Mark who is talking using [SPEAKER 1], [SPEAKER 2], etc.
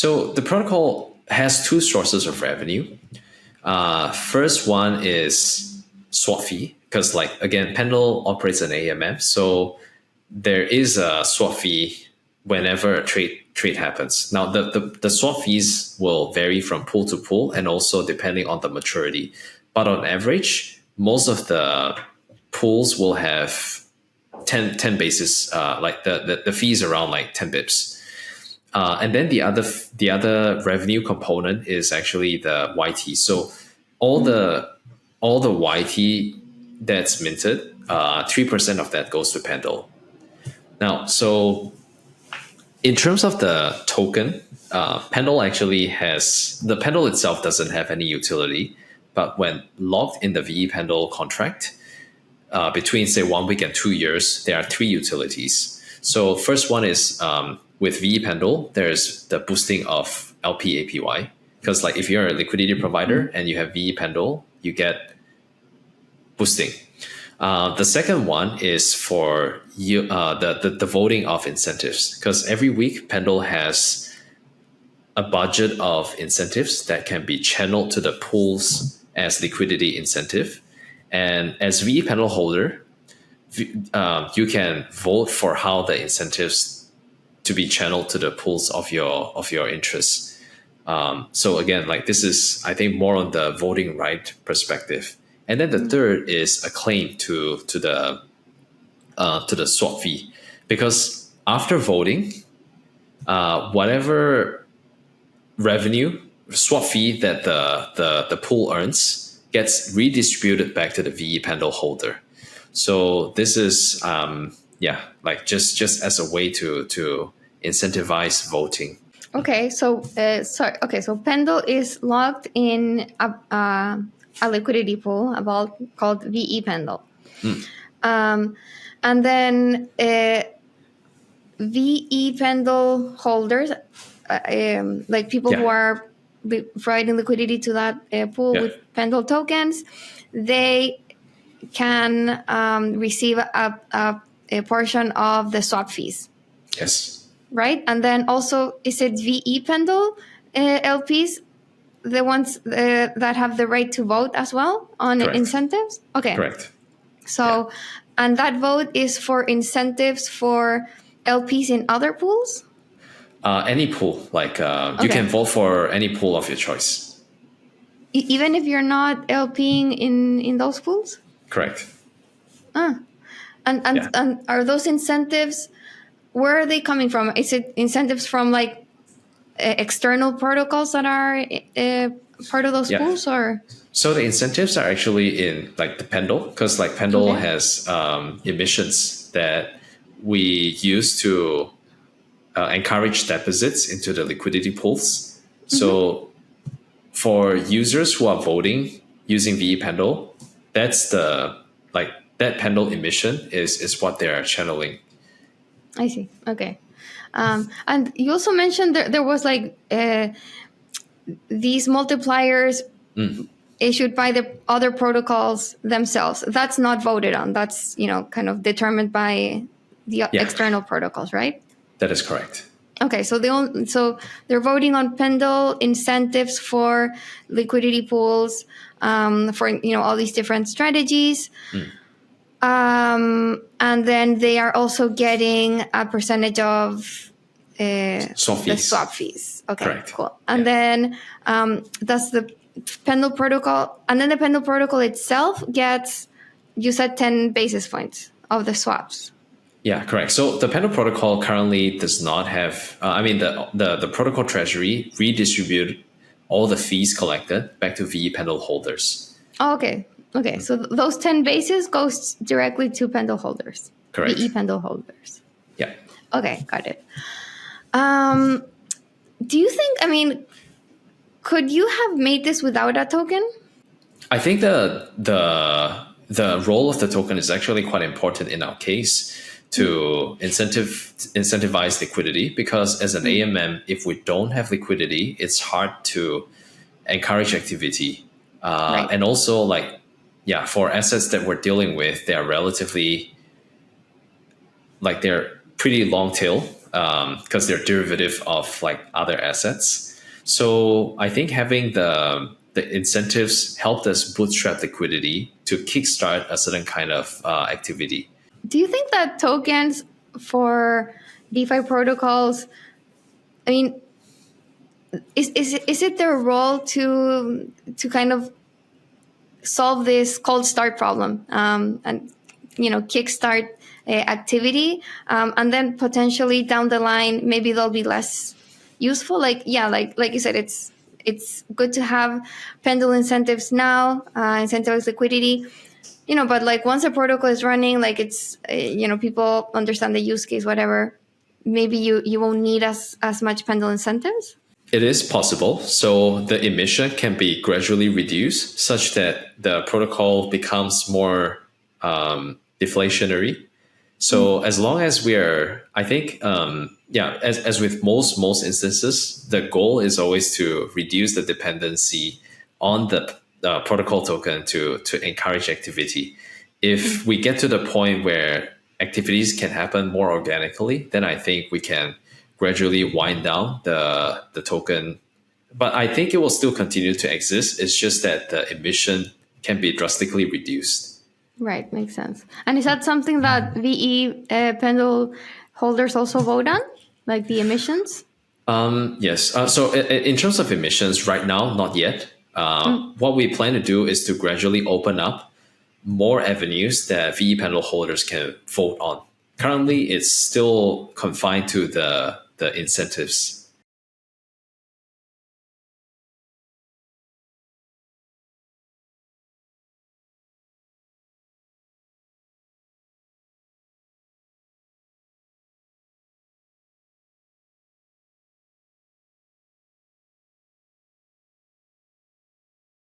[SPEAKER 1] So the protocol has two sources of revenue. First one is swap fee, because like again, Pendle operates an AMM, so there is a swap fee whenever a trade happens. Now the swap fees will vary from pool to pool and also depending on the maturity. But on average, most of the pools will have 10 basis, like the fees around like 10 bips. And then the other revenue component is actually the YT. So all the YT that's minted, 3% of that goes to Pendle. Now, so in terms of the token, Pendle actually the Pendle itself doesn't have any utility, but when locked in the vePendle contract, between say 1 week and 2 years, there are 3 utilities. So first one is with vePendle, there's the boosting of LP APY, because like if you're a liquidity provider and you have vePendle, you get boosting. The second one is for you, the voting of incentives, because every week Pendle has a budget of incentives that can be channeled to the pools as liquidity incentive. And as vePendle holder, you can vote for how the incentives to be channeled to the pools of your interests. So again, like this is, I think, more on the voting right perspective. And then the third is a claim to the swap fee, because after voting, whatever revenue swap fee that the pool earns gets redistributed back to the vePendle holder. So this is like just as a way to incentivize voting.
[SPEAKER 2] Okay, so so Pendle is locked in a liquidity pool called vePendle. And then vePendle holders, like people who are providing liquidity to that pool with Pendle tokens, they can receive a portion of the swap fees.
[SPEAKER 1] Yes.
[SPEAKER 2] Right? And then also, is it vePendle LPs, the ones that have the right to vote as well on
[SPEAKER 1] Correct.
[SPEAKER 2] incentives? Okay.
[SPEAKER 1] Correct.
[SPEAKER 2] So, and that vote is for incentives for LPs in other pools?
[SPEAKER 1] Any pool, like you can vote for any pool of your choice.
[SPEAKER 2] Even if you're not LPing in those pools?
[SPEAKER 1] Correct.
[SPEAKER 2] And are those incentives, where are they coming from? Is it incentives from like external protocols that are part of those pools, or? So
[SPEAKER 1] the incentives are actually in like the Pendle, because like Pendle has emissions that we use to encourage deposits into the liquidity pools. So for users who are voting using vePendle, that's that Pendle emission is what they're channeling.
[SPEAKER 2] I see. Okay. And you also mentioned there was like these multipliers issued by the other protocols themselves. That's not voted on. That's, kind of determined by the external protocols, right?
[SPEAKER 1] That is correct.
[SPEAKER 2] Okay, so they're voting on Pendle incentives for liquidity pools, for all these different strategies. And then they are also getting a percentage of the swap fees. Okay,
[SPEAKER 1] correct.
[SPEAKER 2] Cool. And then that's the Pendle protocol. And then the Pendle protocol itself gets, you said 10 basis points of the swaps.
[SPEAKER 1] Yeah, correct. So the Pendle protocol currently does not have, the protocol treasury redistribute all the fees collected back to vePendle holders.
[SPEAKER 2] Oh, okay. Okay, so those 10 bases goes directly to Pendle holders.
[SPEAKER 1] Correct.
[SPEAKER 2] vePendle holders.
[SPEAKER 1] Yeah.
[SPEAKER 2] Okay, got it. Do you think, could you have made this without a token?
[SPEAKER 1] I think the role of the token is actually quite important in our case to incentivize liquidity, because as an AMM, if we don't have liquidity, it's hard to encourage activity. Right. And also for assets that we're dealing with, they are relatively, they're pretty long tail. because they're derivative of like other assets. So I think having the incentives helped us bootstrap liquidity to kickstart a certain kind of activity.
[SPEAKER 2] Do you think that tokens for DeFi protocols, I mean, is it their role to kind of solve this cold start problem, and kickstart activity, and then potentially down the line maybe they'll be less useful? Like you said, it's good to have Pendle incentives now, incentivize liquidity, but like once a protocol is running, like it's people understand the use case, whatever, maybe you won't need as much Pendle incentives.
[SPEAKER 1] It is possible. So the emission can be gradually reduced such that the protocol becomes more deflationary. So as long as we are, I think, as with most instances, the goal is always to reduce the dependency on the protocol token to encourage activity. If we get to the point where activities can happen more organically, then I think we can gradually wind down the token. But I think it will still continue to exist. It's just that the emission can be drastically reduced.
[SPEAKER 2] Right, makes sense. And is that something that Pendle holders also vote on, like the emissions?
[SPEAKER 1] Yes. So in terms of emissions, right now, not yet. What we plan to do is to gradually open up more avenues that vePendle holders can vote on. Currently, it's still confined to the incentives.